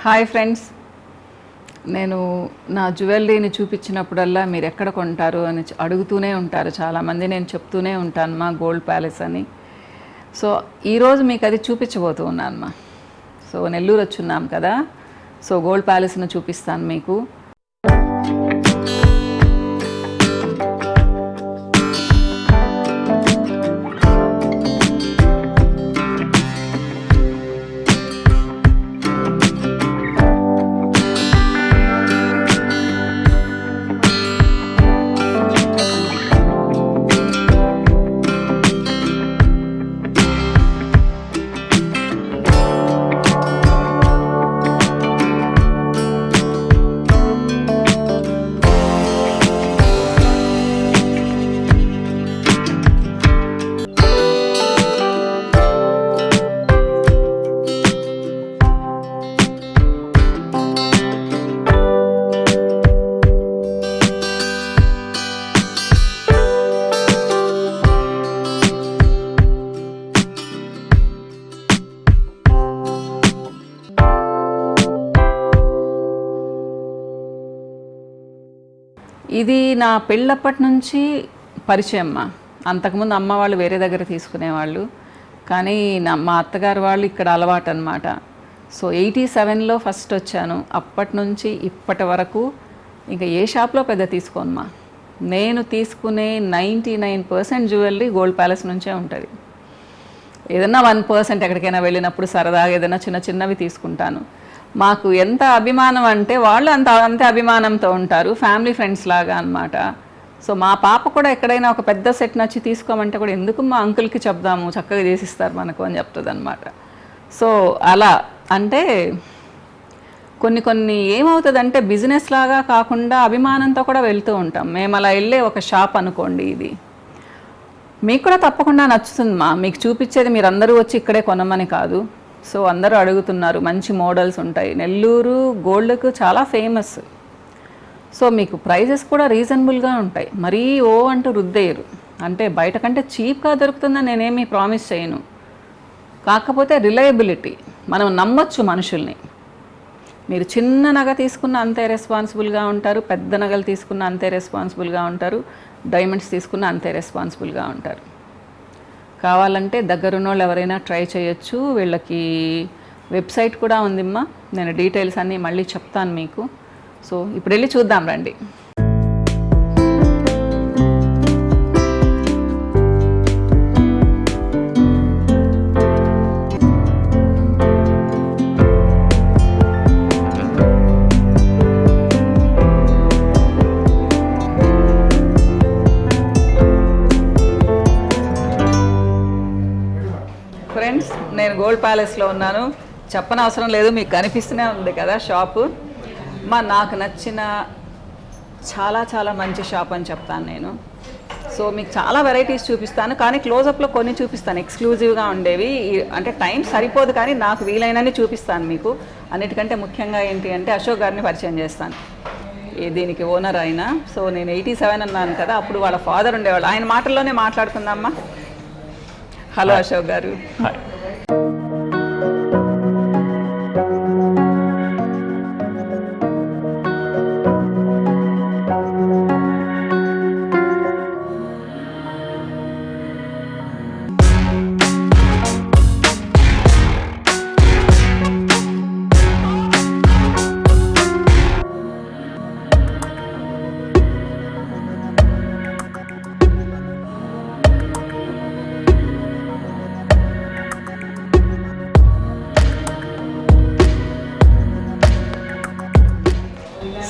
Hi friends, నేను నా జ్యువెలరీని చూపించినప్పుడల్లా మీరు ఎక్కడ కొంటారు అని అడుగుతూనే ఉంటారు చాలామంది. నేను చెప్తూనే ఉంటాను మా గోల్డ్ ప్యాలెస్ అని. సో ఈరోజు మీకు అది చూపించబోతూ ఉన్నాను మా. సో నెల్లూరు వచ్చున్నాం కదా, సో గోల్డ్ ప్యాలెస్ను చూపిస్తాను మీకు. ఇది నా పెళ్ళప్పటి నుంచి పరిచయం అమ్మ. అంతకుముందు అమ్మ వాళ్ళు వేరే దగ్గర తీసుకునేవాళ్ళు, కానీ మా అత్తగారు వాళ్ళు ఇక్కడ అలవాటు అనమాట. సో 87లో ఫస్ట్ వచ్చాను. అప్పటి నుంచి ఇప్పటి వరకు ఇంకా ఏ షాప్లో పెద్ద తీసుకోనమ్మా. నేను తీసుకునే 99% జ్యువెలరీ గోల్డ్ ప్యాలెస్ నుంచే ఉంటుంది. ఏదన్నా 1% ఎక్కడికైనా వెళ్ళినప్పుడు సరదాగా ఏదైనా చిన్న చిన్నవి తీసుకుంటాను. మాకు ఎంత అభిమానం అంటే వాళ్ళు అంతే అభిమానంతో ఉంటారు, ఫ్యామిలీ ఫ్రెండ్స్ లాగా అనమాట. సో మా పాప కూడా ఎక్కడైనా ఒక పెద్ద సెట్ నచ్చి తీసుకోమంటే కూడా ఎందుకు మా అంకుల్కి చెప్దాము, చక్కగా చేసిస్తారు మనకు అని చెప్తుంది అనమాట. సో అలా అంటే కొన్ని ఏమవుతుందంటే బిజినెస్ లాగా కాకుండా అభిమానంతో కూడా వెళ్తూ ఉంటాం. మేము అలా వెళ్ళే ఒక షాప్ అనుకోండి, ఇది మీకు కూడా తప్పకుండా నచ్చుతుంది మా. మీకు చూపించేది మీరు అందరూ వచ్చి ఇక్కడే కొనమని కాదు. సో అందరూ అడుగుతున్నారు, మంచి మోడల్స్ ఉంటాయి. నెల్లూరు గోల్డ్కు చాలా ఫేమస్. సో మీకు ప్రైజెస్ కూడా రీజనబుల్గా ఉంటాయి, మరీ అంటూ రుద్దేయరు. అంటే బయట కంటే చీప్గా దొరుకుతుందని నేనేమీ ప్రామిస్ చేయను, కాకపోతే రిలయబిలిటీ, మనం నమ్మొచ్చు మనుషుల్ని. మీరు చిన్న నగ తీసుకున్న అంతే రెస్పాన్సిబుల్గా ఉంటారు, పెద్ద నగలు తీసుకున్న అంతే రెస్పాన్సిబుల్గా ఉంటారు, డైమండ్స్ తీసుకున్న అంతే రెస్పాన్సిబుల్గా ఉంటారు. కావాలంటే దగ్గరున్న వాళ్ళు ఎవరైనా ట్రై చేయొచ్చు. వీళ్ళకి వెబ్సైట్ కూడా ఉందిమ్మా, నేను డీటెయిల్స్ అన్నీ మళ్ళీ చెప్తాను మీకు. సో ఇప్పుడు వెళ్ళి చూద్దాం రండి. ఫ్రెండ్స్, నేను గోల్డ్ ప్యాలెస్లో ఉన్నాను. చెప్పనవసరం లేదు, మీకు కనిపిస్తూనే ఉంది కదా షాపు. నాకు నచ్చిన చాలా మంచి షాప్ అని చెప్తాను నేను. సో మీకు చాలా వెరైటీస్ చూపిస్తాను, కానీ క్లోజప్లో కొన్ని చూపిస్తాను ఎక్స్క్లూజివ్గా ఉండేవి. అంటే టైం సరిపోదు, కానీ నాకు వీలైనని చూపిస్తాను మీకు. అన్నిటికంటే ముఖ్యంగా ఏంటి అంటే అశోక్ గారిని పరిచయం చేస్తాను, దీనికి ఓనర్ అయినా. సో నేను 87 అన్నాను కదా, అప్పుడు వాళ్ళ ఫాదర్ ఉండేవాళ్ళు. ఆయన మాటల్లోనే మాట్లాడుకుందామా. హలో అశోక్ గారు.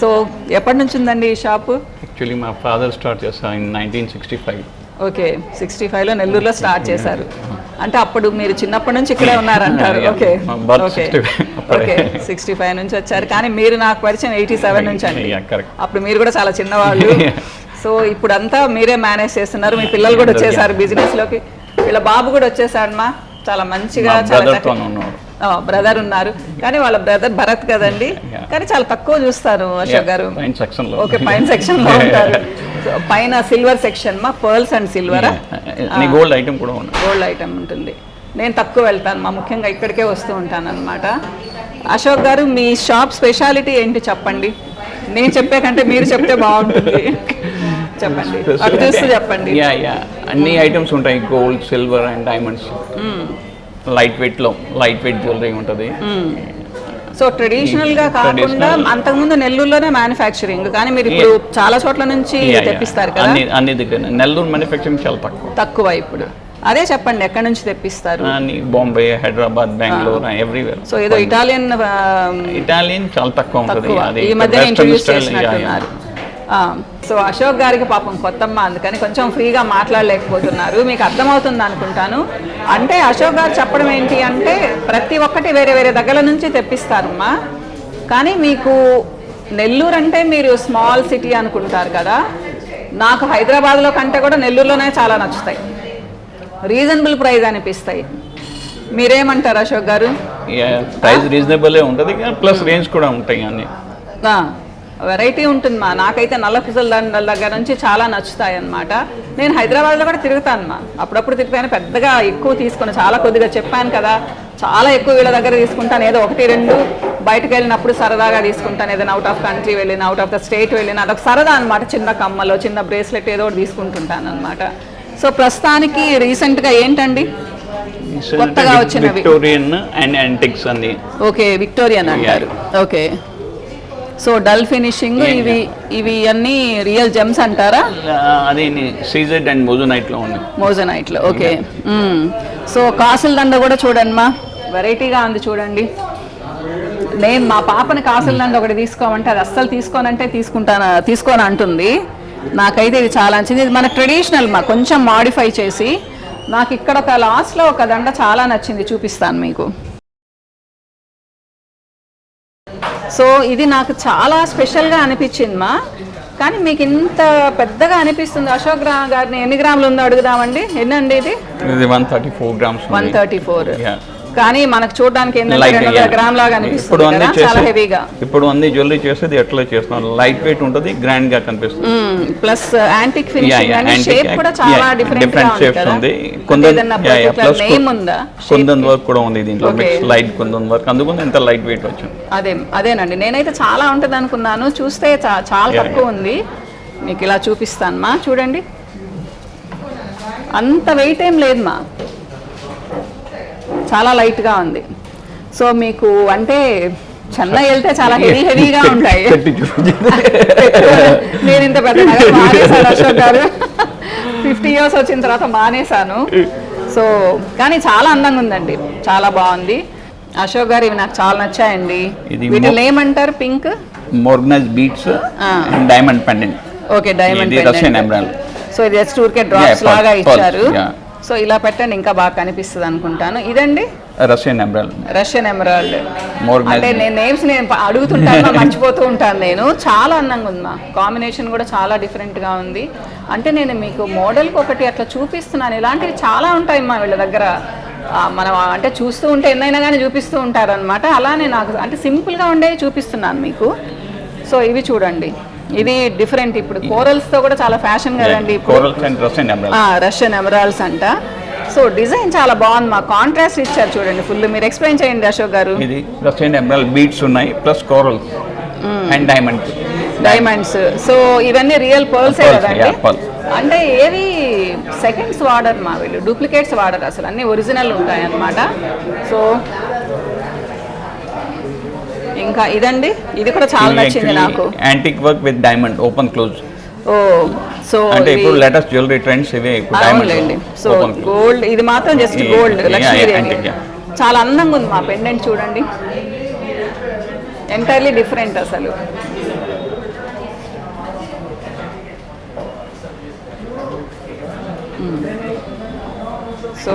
సో ఎప్పటి నుంచి ఉందండి ఈ షాపు? యాక్చువల్లీ మా ఫాదర్ స్టార్ట్ చేశారు ఇన్ 1965. ఓకే, 65లో నెల్లూరులో స్టార్ట్ చేశారు. అంటే అప్పుడు మీరు చిన్నప్పటి నుంచి ఇక్కడే ఉన్నారంటారు. ఓకే ఓకే ఓకే 65 నుంచి వచ్చారు, కానీ మీరు నాకు పరిచయం 87 నుంచి అండి. అప్పుడు మీరు కూడా చాలా చిన్నవాళ్ళు. సో ఇప్పుడు అంతా మీరే మేనేజ్ చేస్తున్నారు. మీ పిల్లలు కూడా వచ్చేసారు బిజినెస్లోకి. వీళ్ళ బాబు కూడా వచ్చేసాడు చాలా మంచిగా. బ్రదర్ ఉన్నారు, కానీ వాళ్ళ బ్రదర్ భరత్ కదండి, కానీ చాలా తక్కువ చూస్తారు అశోక్ గారు. ఓకే, పైన సెక్షన్ లో ఉంటారు. పైన సిల్వర్ సెక్షన్ మా, pearls and silver, gold item కూడా గోల్డ్ ఐటమ్ ఉంటుంది. నేను తక్కువ వెళ్తాను మా, ముఖ్యంగా ఇక్కడికే వస్తూ ఉంటాను అనమాట. అశోక్ గారు మీ షాప్ స్పెషాలిటీ ఏంటి చెప్పండి, నేను చెప్పే కంటే మీరు చెప్తే బాగుంటుంది. చెప్పండి, అటు చూస్తూ చెప్పండి. అన్ని ఐటమ్స్ ఉంటాయి, gold, silver and diamonds. Light weight jewellery ఉంటుంది. సో ట్రెడిషనల్ గా కాకుండా అంతకుముందు నెల్లూరులోనే మ్యానుఫ్యాక్చరింగ్, కానీ మీరు ఇప్పుడు చాలా చోట్ల నుంచి తెప్పిస్తారు కదా? అన్ని దగ్గర. నెల్లూరు మ్యానుఫ్యాక్చరింగ్ చాలా తక్కువ ఇప్పుడు. అదే చెప్పండి, ఎక్కడి నుంచి తెప్పిస్తారు? బాంబే, హైదరాబాద్, బెంగళూరు, ఎవ్రీవేర్. సో ఏదో ఇటాలియన్ చాలా తక్కువ ఉంటుంది. ఈ మధ్య ఇంట్రొడ్యూస్ చేసినట్టున్నారు. సో అశోక్ గారికి పాపం కొత్తమ్మ, అందుకని కొంచెం ఫ్రీగా మాట్లాడలేకపోతున్నారు. మీకు అర్థమవుతుంది అనుకుంటాను. అంటే అశోక్ గారు చెప్పడం ఏంటి అంటే ప్రతి ఒక్కటి వేరే వేరే దగ్గర నుంచి తెప్పిస్తారమ్మా, కానీ మీకు నెల్లూరు అంటే మీరు స్మాల్ సిటీ అనుకుంటారు కదా. నాకు హైదరాబాద్లో కంటే కూడా నెల్లూరులోనే చాలా నచ్చుతాయి, రీజనబుల్ ప్రైస్ అనిపిస్తాయి. మీరేమంటారు అశోక్ గారు? ప్రైస్ రీజనబుల్ ఉంటుంది, ప్లస్ రేంజ్ కూడా ఉంటాయి. అన్ని వెరైటీ ఉంటుందమ్మా. నాకైతే నల్ల పూసల దండల దగ్గర నుంచి చాలా నచ్చుతాయి అన్నమాట. నేను హైదరాబాద్లో కూడా తిరుగుతానమ్మా, అప్పుడప్పుడు తిరుగుతాను. పెద్దగా ఎక్కువ తీసుకుని, చాలా కొద్దిగా చెప్పాను కదా, చాలా ఎక్కువ వీళ్ళ దగ్గర తీసుకుంటాను. ఏదో 1-2 బయటకు వెళ్ళినప్పుడు సరదాగా తీసుకుంటాను. ఏదైనా అవుట్ ఆఫ్ కంట్రీ వెళ్ళిన, అవుట్ ఆఫ్ ద స్టేట్ వెళ్ళిన, అదొక సరదా అనమాట. చిన్న కమ్మలో, చిన్న బ్రేస్లెట్ ఏదో ఒకటి తీసుకుంటుంటాను అనమాట. సో ప్రస్తుతానికి రీసెంట్గా ఏంటండి కొత్తగా వచ్చినవి? విక్టోరియన్ అండ్ యాంటిక్స్ అన్ని. ఓకే, విక్టోరియన్ అంటారు. ఓకే, సో డల్ ఫినిషింగ్, ఇవి అన్ని రియల్ జెమ్స్ అంటారా? అదే సీజెడ్ అండ్ మోజోనైట్లో ఉన్నాయి. మోజోనైట్లో, ఓకే. సో కాసుల దండ కూడా చూడండి మా, వెరైటీగా ఉంది చూడండి. నేను మా పాపని కాసుల దండ ఒకటి తీసుకోమంటే అది అస్సలు తీసుకోనంటే తీసుకోని అంటుంది. నాకైతే ఇది చాలా నచ్చింది. ఇది మన ట్రెడిషనల్ మా, కొంచెం మాడిఫై చేసి. నాకు ఇక్కడ ఒక లాస్ట్లో ఒక దండ చాలా నచ్చింది, చూపిస్తాను మీకు. సో ఇది నాకు చాలా స్పెషల్గా అనిపించింది మా, కానీ మీకు ఇంత పెద్దగా అనిపిస్తుంది. అశోక్ గారిని ఎన్ని గ్రాములు ఉందో అడుగుదామండి. ఎన్నండి ఇది? 134 grams. 134. కానీ మనకు చూడడానికి 200 గ్రామ్ లాగా అనిపిస్తుంది, చాలా హెవీగా. ఇప్పుడు అన్ని జ్యువెలరీ చేసేది ఎట్లా చేస్తున్నాం, లైట్ వెయిట్ ఉంటుంది, గ్రాండ్ గా కనిపిస్తుంది. Plus antique finishing and shape కూడా చాలా డిఫరెంట్ షేప్స్ ఉంది. నేమ్ ఉందా? కుందన్ వర్క్ కూడా ఉంది దీంట్లో, లైట్ కుందన్ వర్క్, అందుకని ఎంత లైట్ వెయిట్ వచ్చింది. అదేనండి, నేనైతే చాలా ఉంటుంది అనుకున్నాను, చూస్తే చాలా తక్కువ ఉంది. మీకు ఇలా చూపిస్తాను మా, చూడండి. అంత వెయిట్ ఏం లేదు మా, చాలా లైట్గా ఉంది. సో మీకు అంటే చెన్నై వెళ్తే చాలా హెవీగా ఉంటాయి. నేను ఇంత పెద్ద నగరం మానేశాను అశోక్ గారు, 50 years వచ్చిన తర్వాత మానేశాను. సో కానీ చాలా అందంగా ఉందండి, చాలా బాగుంది. అశోక్ గారు ఇవి నాకు చాలా నచ్చాయండి. వీటిని ఏమంటారు? Pink morganite beads, diamond pendant. Okay, diamond pendant. So ఇది జస్ట్ ఊరికే డ్రాప్స్ లాగా ఇచ్చారు. సో ఇలా పెట్టండి, ఇంకా బాగా కనిపిస్తుంది అనుకుంటాను. ఇదండి రష్యన్ ఎమరాల్డ్. అంటే నేను నేమ్స్ అడుగుతుంటాను, మర్చిపోతూ ఉంటాను నేను. చాలా అందంగా ఉంది మా, కాంబినేషన్ కూడా చాలా డిఫరెంట్గా ఉంది. అంటే నేను మీకు మోడల్కి ఒకటి అట్లా చూపిస్తున్నాను, ఇలాంటివి చాలా ఉంటాయి మా వీళ్ళ దగ్గర. మనం అంటే చూస్తూ ఉంటే ఎన్నైనా కానీ చూపిస్తూ ఉంటారనమాట. అలానే నాకు అంటే సింపుల్గా ఉండేవి చూపిస్తున్నాను మీకు. సో ఇవి చూడండి, ఇది డిఫరెంట్. ఇప్పుడు కోరల్స్ తో కూడా చాలా ఫ్యాషన్ కదండి రష్యన్ ఎమరాల్డ్స్ అంట. సో డిజైన్ చాలా బాగుంది మా, కాంట్రాస్ట్ ఇచ్చారు చూడండి ఫుల్. మీరు ఎక్స్ప్లెయిన్ చేయండి అశోక్ గారు. ఇది రష్యన్ ఎమరాల్డ్ బీడ్స్ ఉన్నాయి, plus corals and diamonds. So ఇవన్నీ రియల్ పర్ల్సే కదండి. అంటే ఏవి సెకండ్స్ వాడరు మా వీళ్ళు, డూప్లికేట్స్ వాడరు, అసలు అన్ని ఒరిజినల్ ఉంటాయి అన్నమాట. సో ఇంకా ఇదండి, ఇది కూడా చాలా నచ్చింది నాకు. Antique work with diamond, open close. Oh so అంటే ఇప్పుడు లేటెస్ట్ జ్యువెలరీ ట్రెండ్స్ ఇవే, ఇప్పుడు డైమండ్. సో గోల్డ్, ఇది మాత్రం జస్ట్ గోల్డ్, లక్ష్మీదేవి. చాలా అందంగా ఉంది మా పెండెంట్ చూడండి, ఎంటైర్లీ డిఫరెంట్ అసలు. సో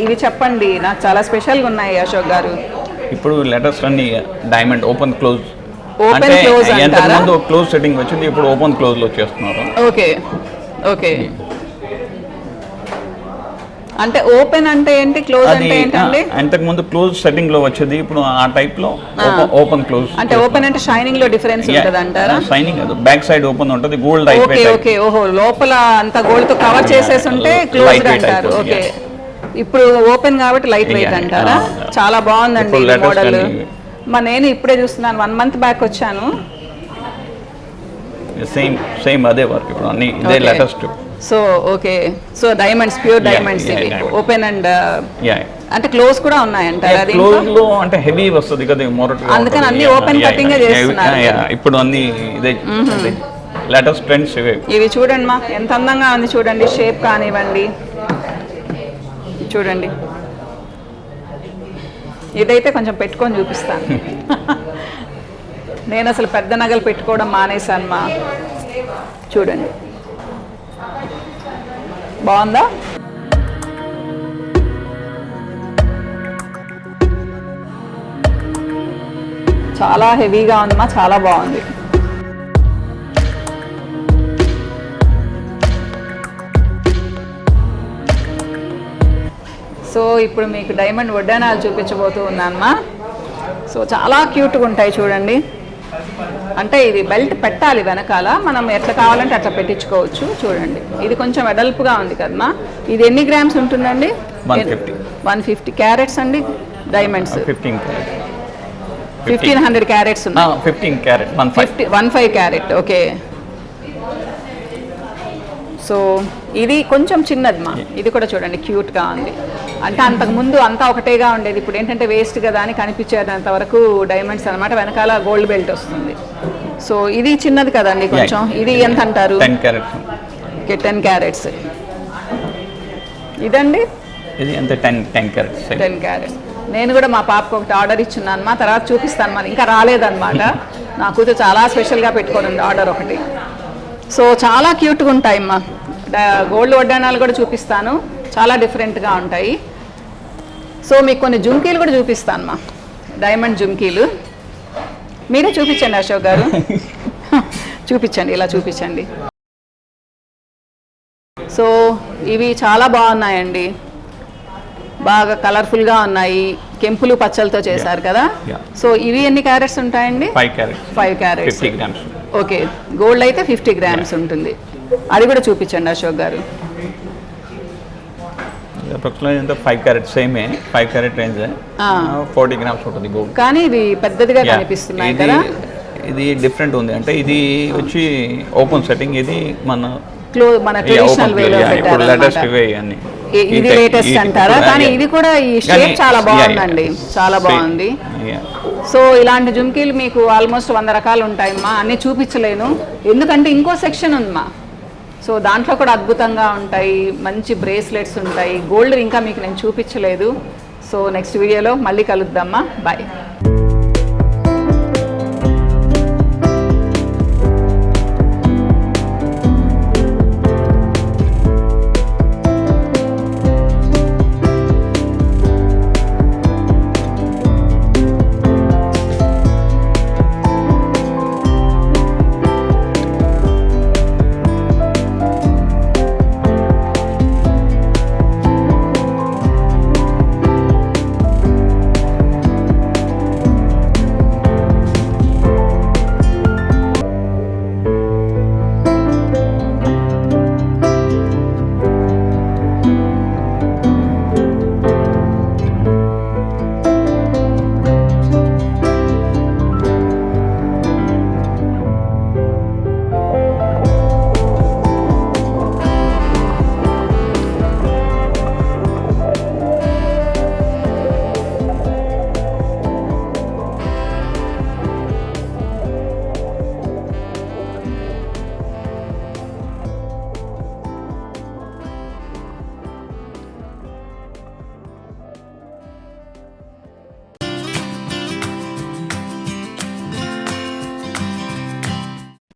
ఇవి చెప్పండి, నాకు చాలా స్పెషల్గా ఉన్నాయి అశోక్ గారు. ఇప్పుడు లేటెస్ట్ అన్ని diamond open close. Open close అంటారా? ముందు క్లోజ్ సెట్టింగ్ వచ్చింది, ఇప్పుడు ఓపెన్ క్లోజ్ లో చేస్తున్నారు. ఓకే ఓకే, అంటే ఓపెన్ అంటే ఏంటి, క్లోజ్ అంటే ఏంటండి? అంతకు ముందు క్లోజ్ సెట్టింగ్ లో వచ్చేది, ఇప్పుడు ఆ టైప్ లో ఓపెన్ క్లోజ్. అంటే ఓపెన్ అంటే షైనింగ్ లో డిఫరెన్స్ ఉంటది అంటారా? షైనింగ్ కాదు, బ్యాక్ సైడ్ ఓపెన్ ఉంటది, గోల్డ్. ఓకే ఓకే, ఓహో, లోపల అంతా గోల్డ్ తో కవర్ చేసేసి ఉంటే క్లోజ్ అంటారు. ఓకే, ఇప్పుడు ఓపెన్ కాబట్టి లైట్ వెయిట్ అంటారా? చాలా బాగుందండి మోడల్. నేను ఇప్పుడే చూస్తున్నాను, 1 month బ్యాక్ వచ్చాను. సేమ్ అదే వర్క్ ఇప్పుడు అన్ని ఇదే latest. So okay, so diamonds, pure diamonds ఇవి, ఓపెన్ అండ్ అంటే క్లోజ్ కూడా ఉన్నాయంటారు. అది క్లోజ్ లో అంటే హెవీ వస్తుంది కదా మొరటి, అందుకని అన్ని ఓపెన్ కటింగ్ చేస్తున్నారు ఇప్పుడు. అన్ని ఇదే లేటెస్ట్ ట్రెండ్స్ ఇవి. చూడండి మా ఎంత అందంగా ఉంది చూడండి, షేప్ కానివ్వండి చూడండి. ఇదైతే కొంచెం పెట్టుకొని చూపిస్తాను. నేను అసలు పెద్ద నగలు పెట్టుకోవడం మానేశాను మా. చూడండి బాగుందా? చాలా హెవీగా ఉందమ్మా, చాలా బాగుంది. సో ఇప్పుడు మీకు డైమండ్ వడ్డానాలు చూపించబోతూ ఉన్నానమ్మా. సో చాలా క్యూట్గా ఉంటాయి చూడండి. అంటే ఇది బెల్ట్ పెట్టాలి వెనకాల, మనం ఎట్లా కావాలంటే అట్లా పెట్టించుకోవచ్చు. చూడండి ఇది కొంచెం వెడల్పుగా ఉంది కదమ్మా. ఇది ఎన్ని గ్రామ్స్ ఉంటుందండి? 150 క్యారెట్స్ అండి డైమండ్స్. 1500 క్యారెట్స్ ఉన్నాయి. 15 క్యారెట్. ఓకే. సో ఇది కొంచెం చిన్నదిమా. ఇది కూడా చూడండి క్యూట్గా ఉంది. అంటే అంతకుముందు అంతా ఒకటేగా ఉండేది, ఇప్పుడు ఏంటంటే వేస్ట్ కదా అని కనిపించేంత వరకు డైమండ్స్ అనమాట. వెనకాల గోల్డ్ బెల్ట్ వస్తుంది. సో ఇది చిన్నది కదండి కొంచెం. ఇది ఎంత అంటారు? 10 క్యారెట్స్. Okay 10 carrots. ఇదండి ఇది ఎంత? 10 క్యారెట్స్. 10 క్యారెట్స్. నేను కూడా మా పాపకు ఒకటి ఆర్డర్ ఇచ్చున్నాను మా, తర్వాత చూపిస్తాను. మరి ఇంకా రాలేదన్నమాట. నా కూతురు చాలా స్పెషల్గా పెట్టుకొని ఉంది ఆర్డర్ ఒకటి. సో చాలా క్యూట్గా ఉంటాయమ్మా. గోల్డ్ వడ్డానాలు కూడా చూపిస్తాను, చాలా డిఫరెంట్గా ఉంటాయి. సో మీకు కొన్ని జుంకీలు కూడా చూపిస్తాను మా, డైమండ్ జుంకీలు. మీరే చూపించండి అశోక్ గారు. చూపించండి, ఇలా చూపించండి. సో ఇవి చాలా బాగున్నాయండి, బాగా కలర్ఫుల్గా ఉన్నాయి. కెంపులు పచ్చలతో చేశారు కదా. సో ఇవి ఎన్ని క్యారెట్స్ ఉంటాయండి? 5 క్యారెట్స్. ఓకే. గోల్డ్ అయితే 50 గ్రామ్స్ ఉంటుంది. అది కూడా చూపించండి అశోక్ గారు. 5 క్యారెట్స్ సేమే, 5 క్యారెట్ రేంజ్, 40 గ్రామ్స్ ఉంటుంది గోల్డ్. కానీ ఇవి పెద్దదిగా కనిపిస్తున్నాయి కదా. ఇది డిఫరెంట్ ఉంది, అంటే ఇది వచ్చి ఓపెన్ సెట్టింగ్, ఇది మన ట్రెడిషనల్ వేలో పెట్టారు. ఇది లేటెస్ట్ అంటారా? కానీ ఇది కూడా ఈ షేప్ చాలా బాగుందండి, చాలా బాగుంది. సో ఇలాంటి జుంకీలు మీకు ఆల్మోస్ట్ 100 రకాలు ఉంటాయమ్మా. అన్నీ చూపించలేను ఎందుకంటే ఇంకో సెక్షన్ ఉందమ్మా. సో దాంట్లో కూడా అద్భుతంగా ఉంటాయి, మంచి బ్రేస్లెట్స్ ఉంటాయి. గోల్డ్ ఇంకా మీకు నేను చూపించలేదు. సో నెక్స్ట్ వీడియోలో మళ్ళీ కలుద్దామా. బాయ్.